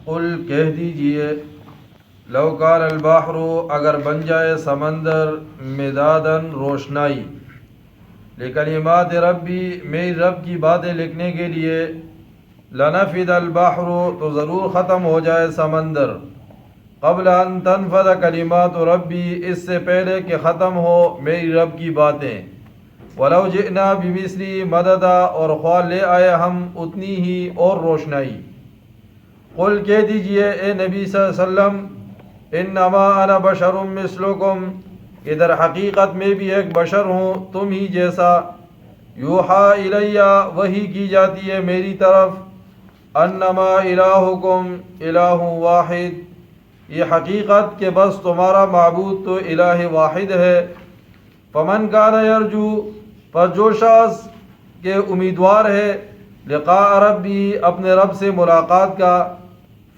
قل کہہ دیجئے لو کان البحر اگر بن جائے سمندر مدادن روشنائی لکلمات ربی میری رب کی باتیں لکھنے کے لیے لنفد البحر تو ضرور ختم ہو جائے سمندر قبل ان تنفد کلمات ربی اس سے پہلے کہ ختم ہو میری رب کی باتیں ولو جئنا بمثلی مددا اور خواہ لے آئے ہم اتنی ہی اور روشنائی قل کہہ دیجئے اے نبی صلی اللہ علیہ وسلم انما انا بشر مثلکم کہ در حقیقت میں بھی ایک بشر ہوں تم ہی جیسا یوحا الیہ وحی کی جاتی ہے میری طرف انما الہکم الہ واحد یہ حقیقت کہ بس تمہارا معبود تو الہ واحد ہے فمن کان یرجو پر جو شخص کے امیدوار ہے لقاء ربی اپنے رب سے ملاقات کا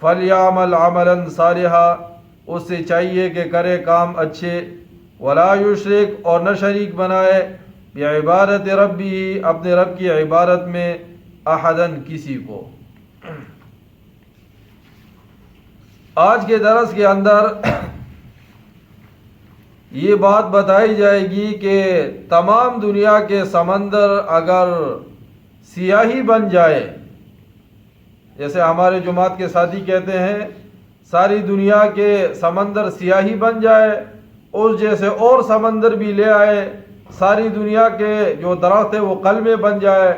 فلیعمل عملا صالحا اس سے چاہیے کہ کرے کام اچھے ولا یشرک اور نہ شریک بنائے بعبادت ربی اپنے رب کی عبادت میں احدن کسی کو۔ آج کے درس کے اندر یہ بات بتائی جائے گی کہ تمام دنیا کے سمندر اگر سیاہی بن جائے، جیسے ہمارے جماعت کے ساتھی کہتے ہیں ساری دنیا کے سمندر سیاہی بن جائے، اس جیسے اور سمندر بھی لے آئے، ساری دنیا کے جو درخت ہے وہ قلمیں بن جائے،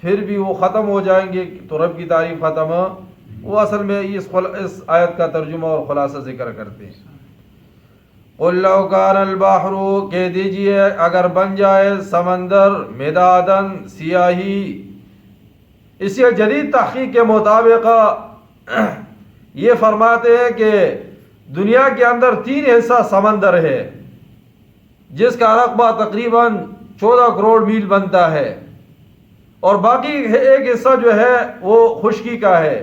پھر بھی وہ ختم ہو جائیں گے تو رب کی تعریف ختم۔ وہ اصل میں اس آیت کا ترجمہ اور خلاصہ ذکر کرتے ہیں۔ قل لو کان البحر کہہ دیجئے اگر بن جائے سمندر مدادن سیاہی، اسی جدید تحقیق کے مطابق یہ فرماتے ہیں کہ دنیا کے اندر 3 حصہ سمندر ہے جس کا رقبہ تقریباً 14 کروڑ میل بنتا ہے، اور باقی ایک حصہ جو ہے وہ خشکی کا ہے۔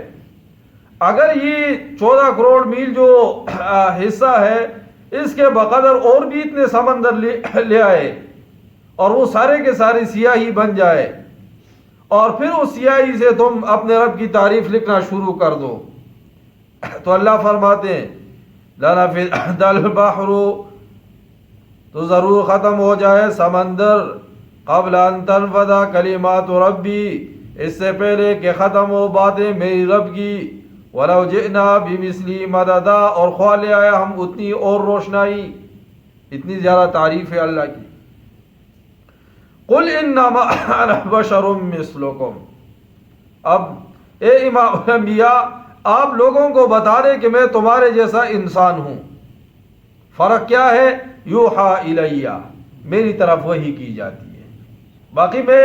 اگر یہ 14 کروڑ میل جو حصہ ہے اس کے بقدر اور بھی اتنے سمندر لے آئے اور وہ سارے کے سارے سیاہی بن جائے، اور پھر اس سیاہی سے تم اپنے رب کی تعریف لکھنا شروع کر دو، تو اللہ فرماتے ہیں لنفد البحر تو ضرور ختم ہو جائے سمندر قبل ان تنفد کلمات ربی اس سے پہلے کہ ختم ہو باتیں میری رب کی ولو جئنا بمثلی مددا اور خواہ لے آیا ہم اتنی اور روشنائی۔ اتنی زیادہ تعریف ہے اللہ کی۔ قل انما انا بشر مثلکم، اب اے امام الانبیاء آپ لوگوں کو بتا دیں کہ میں تمہارے جیسا انسان ہوں۔ فرق کیا ہے؟ یوحا الیہ میری طرف وحی کی جاتی ہے، باقی میں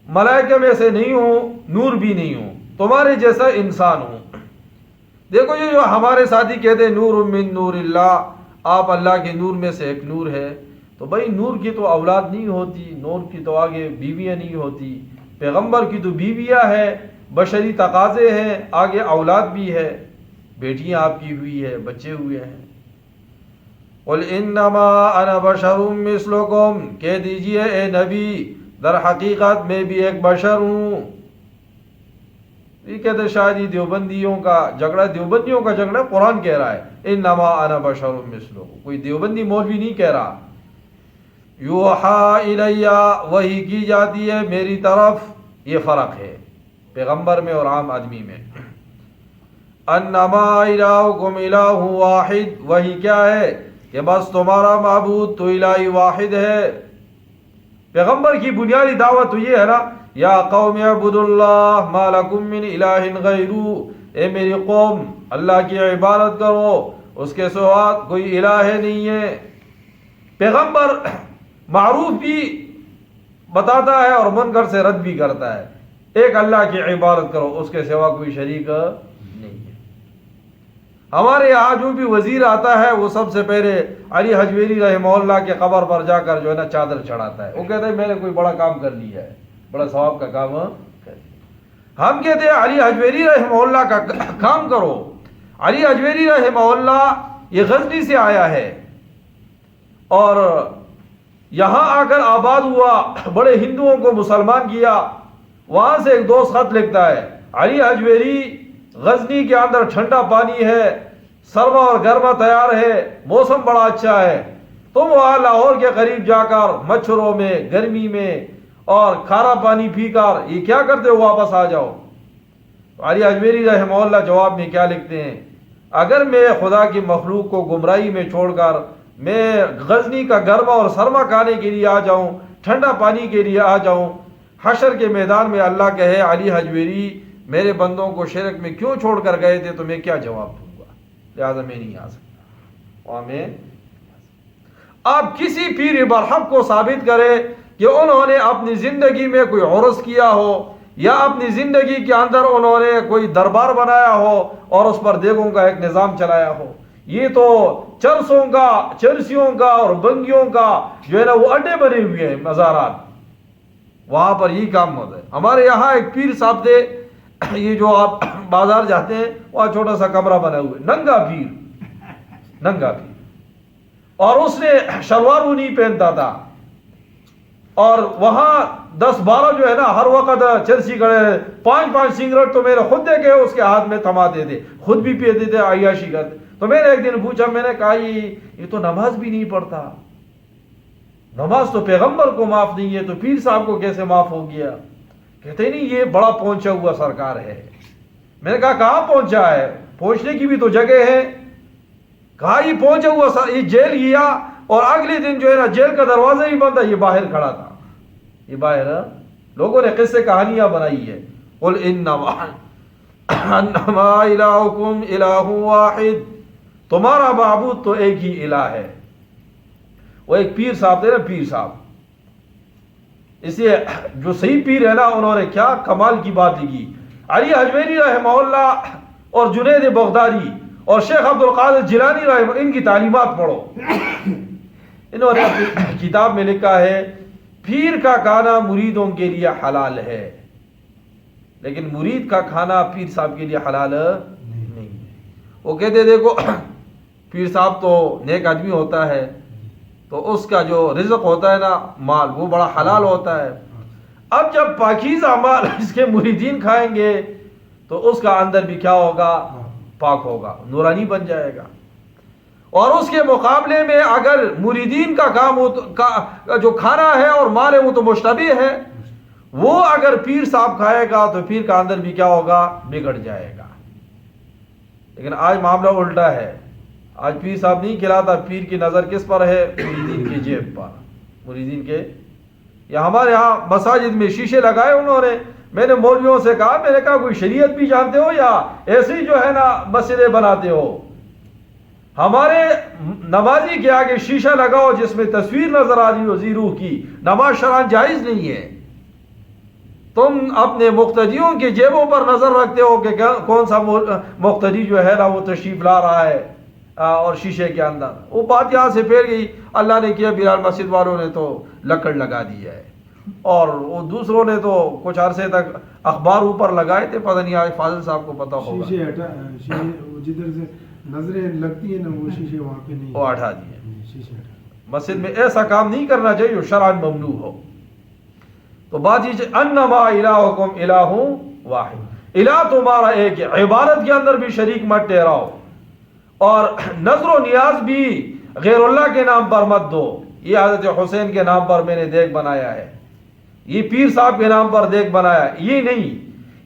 ملائکہ میں سے نہیں ہوں، نور بھی نہیں ہوں، تمہارے جیسا انسان ہوں۔ دیکھو یہ جو ہمارے ساتھی کہتے ہیں نور من نور اللہ، آپ اللہ کے نور میں سے ایک نور ہے، تو بھائی نور کی تو اولاد نہیں ہوتی، نور کی تو آگے بیویاں نہیں ہوتی، پیغمبر کی تو بیویاں ہے، بشری تقاضے ہیں، آگے اولاد بھی ہے، بیٹیاں آپ کی ہوئی ہے، بچے ہوئے ہیں۔ قل انما انا بشر مثلکم کہہ دیجئے اے نبی در حقیقت میں بھی ایک بشر ہوں۔ یہ کہتے شاید یہ دیوبندیوں کا جھگڑا قرآن کہہ رہا ہے انما انا بشر مثلکم، کوئی دیوبندی مولوی نہیں کہہ رہا۔ یوحا الیہ وحی کی جاتی ہے میری طرف، یہ فرق ہے پیغمبر میں اور عام آدمی میں۔ انما الہکم الہ واحد، وہی کیا ہے کہ بس تمہارا معبود تو الہ واحد ہے۔ پیغمبر کی بنیادی دعوت تو یہ ہے نا، یا قوم اعبدوا اللہ ما لکم من الہ غیرہ، اے میری قوم اللہ کی عبادت کرو، اس کے سوا کوئی الہ نہیں ہے۔ پیغمبر معروف بھی بتاتا ہے اور منکر سے رد بھی کرتا ہے، ایک اللہ کی عبادت کرو، اس کے سوا کوئی شریک نہیں ہے۔ ہمارے یہاں جو بھی وزیر آتا ہے وہ سب سے پہلے علی حجویری رحمہ اللہ کے قبر پر جا کر جو ہے نا چادر چڑھاتا ہے، وہ کہتا ہے میں نے کوئی بڑا کام کر لیا ہے، بڑا ثواب کا کام کر لیا۔ ہم کہتے ہیں علی حجویری رحمہ اللہ کا کام کرو۔ علی حجویری رحمہ اللہ یہ غزنی سے آیا ہے اور یہاں آ کر آباد ہوا، بڑے ہندوؤں کو مسلمان کیا۔ وہاں سے ایک دوست خط لکھتا ہے علی حجویری غزنی کے اندر ٹھنڈا پانی ہے، سرما اور گرما تیار ہے، موسم بڑا اچھا ہے، تم وہاں لاہور کے قریب جا کر مچھروں میں، گرمی میں اور کھارا پانی پی کر یہ کیا کرتے ہو؟ واپس آ جاؤ۔ علی اجمیری رحمہ اللہ جواب میں کیا لکھتے ہیں؟ اگر میں خدا کی مخلوق کو گمراہی میں چھوڑ کر میں غزنی کا گرما اور سرما کھانے کے لیے آ جاؤں، ٹھنڈا پانی کے لیے آ جاؤں، حشر کے میدان میں اللہ کہے علی حجویری میرے بندوں کو شرک میں کیوں چھوڑ کر گئے تھے، تو میں کیا جواب دوں گا؟ لہٰذا میں نہیں آ سکتا۔ آمین۔ آپ کسی پیر برحق کو ثابت کرے کہ انہوں نے اپنی زندگی میں کوئی عرس کیا ہو یا اپنی زندگی کے اندر انہوں نے کوئی دربار بنایا ہو اور اس پر دیگوں کا ایک نظام چلایا ہو، یہ تو چرسوں کا، چرسیوں کا اور بنگیوں کا جو ہے نا وہ اڈے بنے ہوئے ہیں، مزارات، وہاں پر یہی کام ہوتا ہے۔ ہمارے یہاں ایک پیر صاحب تھے، یہ جو آپ بازار جاتے ہیں وہاں چھوٹا سا کمرہ بنا ہوا ہے، ننگا پیر، ننگا پیر، اور اس نے شلوار وہ نہیں پہنتا تھا، اور وہاں 10-12 جو ہے نا ہر وقت چرسی کھڑے، 5 سگریٹ تو میں نے خود دیکھے اس کے ہاتھ میں تھماتے تھے، خود بھی پیتے تھے، عیاشی کرتے۔ تو میں نے ایک دن پوچھا، میں نے کہا یہ تو نماز بھی نہیں پڑھتا، نماز تو پیغمبر کو معاف نہیں ہے، تو پیر صاحب کو کیسے معاف ہو گیا؟ کہتے نہیں یہ بڑا پہنچا ہوا سرکار ہے۔ میں نے کہا کہاں پہنچا ہے؟ پہنچنے کی بھی تو جگہ ہے۔ کہا یہ پہنچا ہوا، یہ جیل گیا اور اگلے دن جو ہے نا جیل کا دروازہ ہی بند ہے، یہ باہر کھڑا تھا، یہ باہر لوگوں نے قصے کہانیاں بنائی ہے۔ قل انما الہکم الہ واحد، تمہارا معبود تو ایک ہی الہ ہے۔ وہ ایک پیر صاحب تھے نا، پیر صاحب، اس لیے جو صحیح پیر ہے نا انہوں نے کیا کمال کی بات لکھی۔ علی حجویری رحمہ اللہ اور جنید بغدادی اور شیخ عبد القادر جیلانی رحمہ، ان کی تعلیمات پڑھو۔ انہوں نے اپنی کتاب میں لکھا ہے پیر کا کھانا مریدوں کے لیے حلال ہے، لیکن مرید کا کھانا پیر صاحب کے لیے حلال نہیں ہے۔ وہ کہتے دیکھو پیر صاحب تو نیک آدمی ہوتا ہے، تو اس کا جو رزق ہوتا ہے نا مال، وہ بڑا حلال ہوتا ہے۔ اب جب پاکیزہ مال اس کے مریدین کھائیں گے تو اس کا اندر بھی کیا ہوگا؟ پاک ہوگا، نورانی بن جائے گا۔ اور اس کے مقابلے میں اگر مریدین کا کام جو کھانا ہے اور مال ہے وہ تو مشتبہ ہے، وہ اگر پیر صاحب کھائے گا تو پیر کا اندر بھی کیا ہوگا؟ بگڑ جائے گا۔ لیکن آج معاملہ الٹا ہے، آج پیر صاحب نہیں کھلاتا، پیر کی نظر کس پر ہے؟ مریدین کی جیب پر، مریدین کے۔ یا ہمارے ہاں مساجد میں شیشے لگائے انہوں نے، میں نے مولویوں سے کہا، میں نے کہا کوئی شریعت بھی جانتے ہو یا ایسے ہی جو ہے نا مسجدیں بناتے ہو؟ ہمارے نمازی کے آگے شیشہ لگاؤ جس میں تصویر نظر آ رہی ہو زیرو کی، نماز شرعاً جائز نہیں ہے۔ تم اپنے مقتدیوں کی جیبوں پر نظر رکھتے ہو کہ کون سا مقتدی جو ہے نا وہ تشریف لا رہا ہے، اور شیشے کے اندر وہ بات یہاں سے پھیل گئی۔ اللہ نے کیا، بلال مسجد والوں نے تو لکڑ لگا دی ہے، اور وہ دوسروں نے تو کچھ عرصے تک اخبار اوپر لگائے تھے، پتہ نہیں آج فاضل صاحب کو پتہ ہوگا، جدھر سے نظریں لگتی ہیں نا وہ شیشے وہاں پہ نہیں، وہ ہٹا دیے۔ مسجد میں ایسا کام نہیں کرنا چاہیے جو شرعاً ممنوع ہو۔ تو بات یہ انما الہکم الہ واحد، الہ تمہارا ایک ہے، عبادت کے اندر بھی شریک مت ٹھہراؤ، اور نظر و نیاز بھی غیر اللہ کے نام پر مت دو۔ یہ حضرت حسین کے نام پر میں نے دیگ بنایا ہے، یہ پیر صاحب کے نام پر دیگ بنایا ہے، یہ نہیں،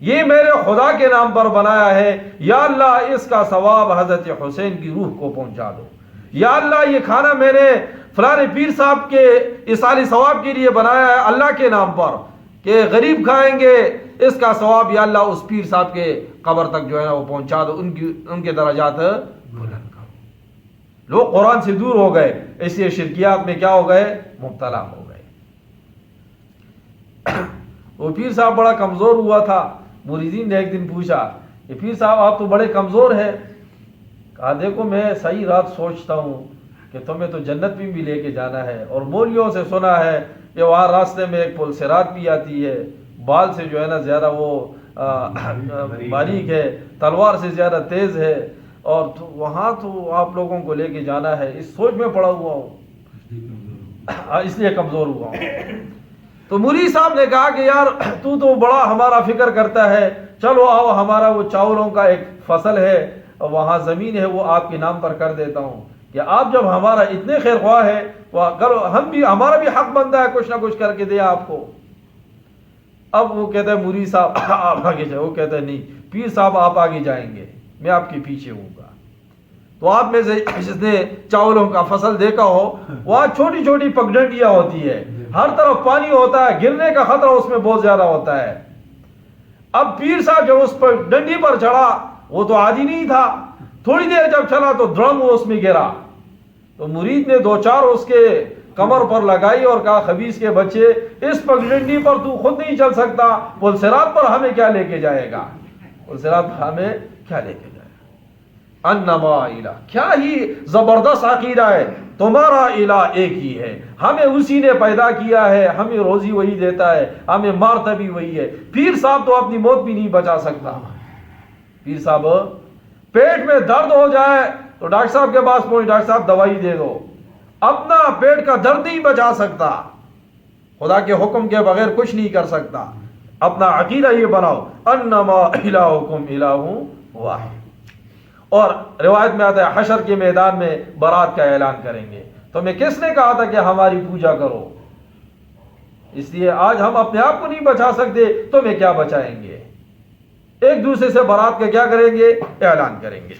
یہ میرے خدا کے نام پر بنایا ہے۔ یا اللہ اس کا ثواب حضرت حسین کی روح کو پہنچا دو۔ یا اللہ یہ کھانا میں نے فلاں پیر صاحب کے ایصال ثواب کے لیے بنایا ہے اللہ کے نام پر، کہ غریب کھائیں گے، اس کا ثواب یا اللہ اس پیر صاحب کے قبر تک جو ہے نا وہ پہنچا دو، ان کے درجات بلند کرو۔ لوگ قرآن سے دور ہو گئے، اس لیے شرکیات میں کیا ہو گئے؟ مبتلا ہو گئے۔ وہ پیر صاحب بڑا کمزور ہوا تھا، مریدین نے ایک دن پوچھا کہ پیر صاحب آپ تو بڑے کمزور ہیں۔ کہا دیکھو میں صحیح رات سوچتا ہوں کہ تمہیں تو جنت میں بھی لے کے جانا ہے، اور مولیوں سے سنا ہے کہ وہاں راستے میں ایک پل صراط بھی آتی ہے، بال سے جو ہے نا زیادہ وہ باریک ہے، تلوار سے زیادہ تیز ہے، اور تو وہاں تو آپ لوگوں کو لے کے جانا ہے۔ اس سوچ میں پڑا ہوا ہوں، اس لیے کمزور ہوا ہوں۔ تو مرید صاحب نے کہا کہ یار تو بڑا ہمارا فکر کرتا ہے، چلو آؤ ہمارا وہ چاولوں کا ایک فصل ہے وہاں زمین ہے وہ آپ کے نام پر کر دیتا ہوں کہ آپ جب ہمارا اتنے خیر خواہ ہے وہ کرو ہم بھی ہمارا بھی حق بنتا ہے کچھ نہ کچھ کر کے دے آپ کو. اب وہ کہتا ہے مرید صاحب آپ آگے جائیں. وہ کہتا ہے نہیں پیر صاحب آپ آگے جائیں گے میں آپ کے پیچھے ہوں گا. تو آپ میں سے جس نے چاولوں کا فصل دیکھا ہو وہاں چھوٹی چھوٹی پگڈنڈیاں ہوتی ہے ہر طرف پانی ہوتا ہے گرنے کا خطرہ اس میں بہت زیادہ ہوتا ہے. اب پیر صاحب جب اس پر ڈنڈی پر چڑھا وہ تو عادی نہیں تھا تھوڑی دیر جب چلا تو دڑم وہ اس میں گرا. تو مرید نے دو چار اس کے کمر پر لگائی اور کہا خبیث کے بچے اس پگڈنڈی پر تو خود نہیں چل سکتا پل صراط پر ہمیں کیا لے کے جائے گا پل صراط پر ہمیں کیا لے کے جائے گا. انما الہ کیا ہی زبردست عقیدہ ہے تمہارا الہ ایک ہی ہے ہمیں اسی نے پیدا کیا ہے ہمیں روزی وہی دیتا ہے ہمیں مارتا بھی وہی ہے. پیر صاحب تو اپنی موت بھی نہیں بچا سکتا. پیر صاحب پیٹ میں درد ہو جائے تو ڈاکٹر صاحب کے پاس پہنچ ڈاکٹر صاحب دوائی دے دو اپنا پیٹ کا درد نہیں بچا سکتا خدا کے حکم کے بغیر کچھ نہیں کر سکتا. اپنا عقیدہ یہ بناؤ انما الہکم الہ واحد. اور روایت میں آتا ہے حشر کے میدان میں برات کا اعلان کریں گے تو میں کس نے کہا تھا کہ ہماری پوجا کرو. اس لیے آج ہم اپنے آپ کو نہیں بچا سکتے تو میں کیا بچائیں گے. ایک دوسرے سے برات کا کیا کریں گے اعلان کریں گے.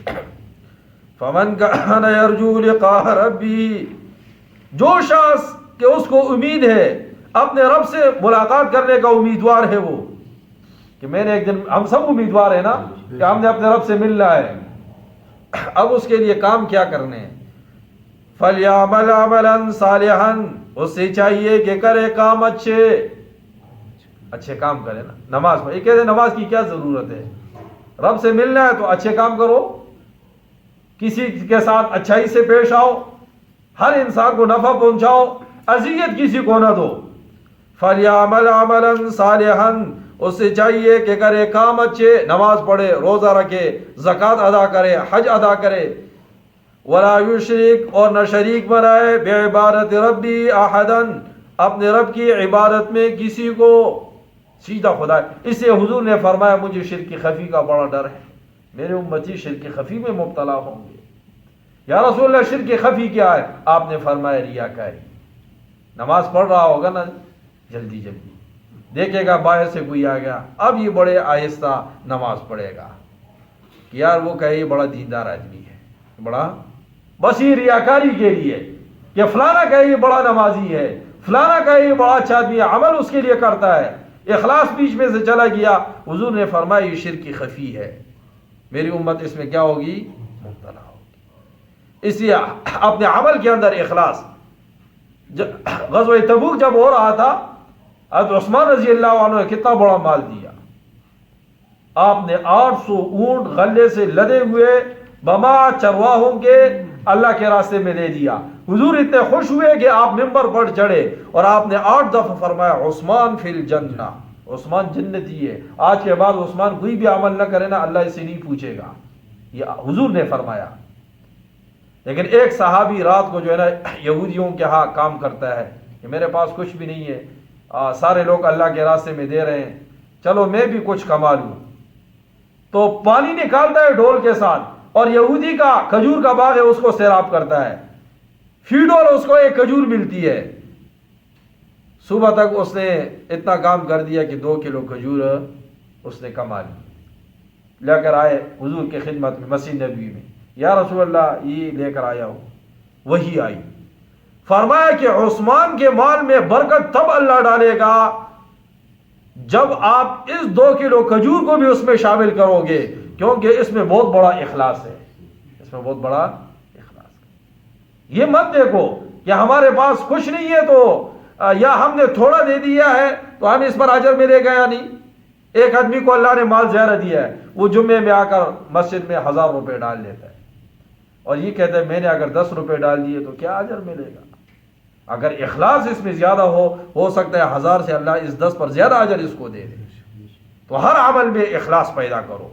فمن کان یرجو لقاء ربی جو شخص کہ اس کو امید ہے اپنے رب سے ملاقات کرنے کا امیدوار ہے وہ کہ میں نے ایک دن ہم سب امیدوار ہیں نا کہ ہم نے اپنے رب سے ملنا ہے. اب اس کے لیے کام کیا کرنے ہیں فَلْيَعْمَلْ عَمَلًا صَالِحًا اس سے چاہیے کہ کرے کام اچھے کام کرے نا. نماز پڑھ یہ کہتے ہیں نماز کی کیا ضرورت ہے رب سے ملنا ہے تو اچھے کام کرو کسی کے ساتھ اچھائی سے پیش آؤ ہر انسان کو نفع پہنچاؤ اذیت کسی کو نہ دو. فَلْيَعْمَلْ عَمَلًا صَالِحًا اس سے چاہیے کہ کرے کام اچھے نماز پڑھے روزہ رکھے زکوٰۃ ادا کرے حج ادا کرے. وَلَا يُشْرِكْ اور نہ شریک بنائے بِعِبَادَتِ رَبِّهِ أَحَدًا اپنے رب کی عبادت میں کسی کو سیدھا خدا. اس سے حضور نے فرمایا مجھے شرک خفی کا بڑا ڈر ہے میرے امتی شرک خفی میں مبتلا ہوں گے. یا رسول اللہ شرک خفی کیا ہے آپ نے فرمایا ریاکاری. نماز پڑھ رہا ہوگا نا جلدی دیکھے گا باہر سے کوئی آ گیا اب یہ بڑے آہستہ نماز پڑھے گا کہ یار وہ کہے یہ بڑا دیندار آدمی ہے بڑا بس یہ ریاکاری کے لیے کہ فلانا کہے یہ بڑا نمازی ہے فلانا کہے یہ بڑا اچھا آدمی ہے عمل اس کے لیے کرتا ہے اخلاص بیچ میں سے چلا گیا. حضور نے فرمایا یہ شرک خفی ہے میری امت اس میں کیا ہوگی مبتلا ہوگی. اس لیے اپنے عمل کے اندر اخلاص. غزوہ تبوک جب ہو رہا تھا حضرت عثمان رضی اللہ عنہ نے کتنا بڑا مال دیا. آپ نے 800 اونٹ غلے سے لدے ہوئے بما چرواہوں کے اللہ کے راستے میں دے دیا. حضور اتنے خوش ہوئے کہ آپ ممبر پر چڑھے اور آپ نے 8 دفعہ فرمایا عثمان فی الجنہ عثمان جنتی ہے. آج کے بعد عثمان کوئی بھی عمل نہ کرے نا اللہ اسے نہیں پوچھے گا یہ حضور نے فرمایا. لیکن ایک صحابی رات کو جو ہے نا یہودیوں کے ہاں کام کرتا ہے کہ میرے پاس کچھ بھی نہیں ہے سارے لوگ اللہ کے راستے میں دے رہے ہیں چلو میں بھی کچھ کما لوں. تو پانی نکالتا ہے ڈول کے ساتھ اور یہودی کا کھجور کا باغ ہے اس کو سیراب کرتا ہے فی ڈول اس کو ایک کھجور ملتی ہے. صبح تک اس نے اتنا کام کر دیا کہ 2 کلو کھجور اس نے کما لی. لے کر آئے حضور کی خدمت میں مسجد نبوی میں یا رسول اللہ یہ لے کر آیا ہوں. وہی آئی فرمایا کہ عثمان کے مال میں برکت تب اللہ ڈالے گا جب آپ اس 2 کلو کھجور کو بھی اس میں شامل کرو گے کیونکہ اس میں بہت بڑا اخلاص ہے اس میں بہت بڑا اخلاص ہے. یہ مت دیکھو کہ ہمارے پاس کچھ نہیں ہے تو یا ہم نے تھوڑا دے دیا ہے تو ہمیں اس پر اجر ملے گا یا نہیں. ایک آدمی کو اللہ نے مال زیادہ دیا ہے وہ جمعے میں آ کر مسجد میں 1000 روپے ڈال لیتا ہے اور یہ کہتا ہے میں نے اگر 10 روپے ڈال دیے تو کیا اجر ملے گا. اگر اخلاص اس میں زیادہ ہو سکتا ہے 1000 سے اللہ اس 10 پر زیادہ اجر اس کو دے دے. تو ہر عمل میں اخلاص پیدا کرو.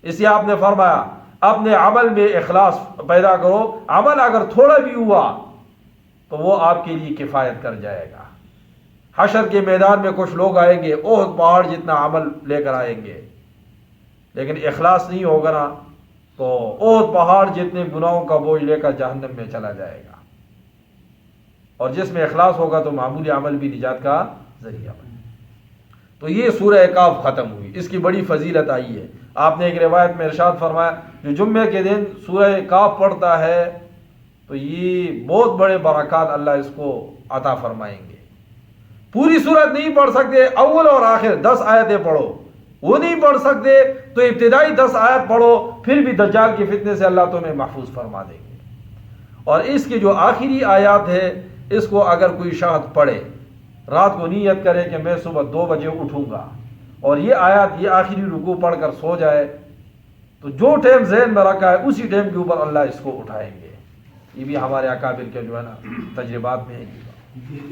اس لیے آپ نے فرمایا اپنے عمل میں اخلاص پیدا کرو. عمل اگر تھوڑا بھی ہوا تو وہ آپ کے لیے کفایت کر جائے گا. حشر کے میدان میں کچھ لوگ آئیں گے احد پہاڑ جتنا عمل لے کر آئیں گے لیکن اخلاص نہیں ہوگا نا تو اور پہاڑ جتنے گناہوں کا بوجھ لے کر جہنم میں چلا جائے گا، اور جس میں اخلاص ہوگا تو معمولی عمل بھی نجات کا ذریعہ بنے۔ تو یہ سورہ کاف ختم ہوئی، اس کی بڑی فضیلت آئی ہے۔ آپ نے ایک روایت میں ارشاد فرمایا جو جمعے کے دن سورہ کاف پڑھتا ہے تو یہ بہت بڑے برکات اللہ اس کو عطا فرمائیں گے۔ پوری سورت نہیں پڑھ سکتے، اول اور آخر 10 آیتیں پڑھو، وہ نہیں پڑھ سکتے تو ابتدائی 10 آیت پڑھو، پھر بھی دجال کے فتنے سے اللہ تمہیں محفوظ فرما دیں گے۔ اور اس کی جو آخری آیات ہے اس کو اگر کوئی شخص پڑھے، رات کو نیت کرے کہ میں صبح 2 بجے اٹھوں گا، اور یہ آیات یہ آخری رکوع پڑھ کر سو جائے تو جو ٹائم ذہن میں رکھا ہے اسی ٹائم کے اوپر اللہ اس کو اٹھائیں گے۔ یہ بھی ہمارے اکابر کے جو ہے نا تجربات میں ہے۔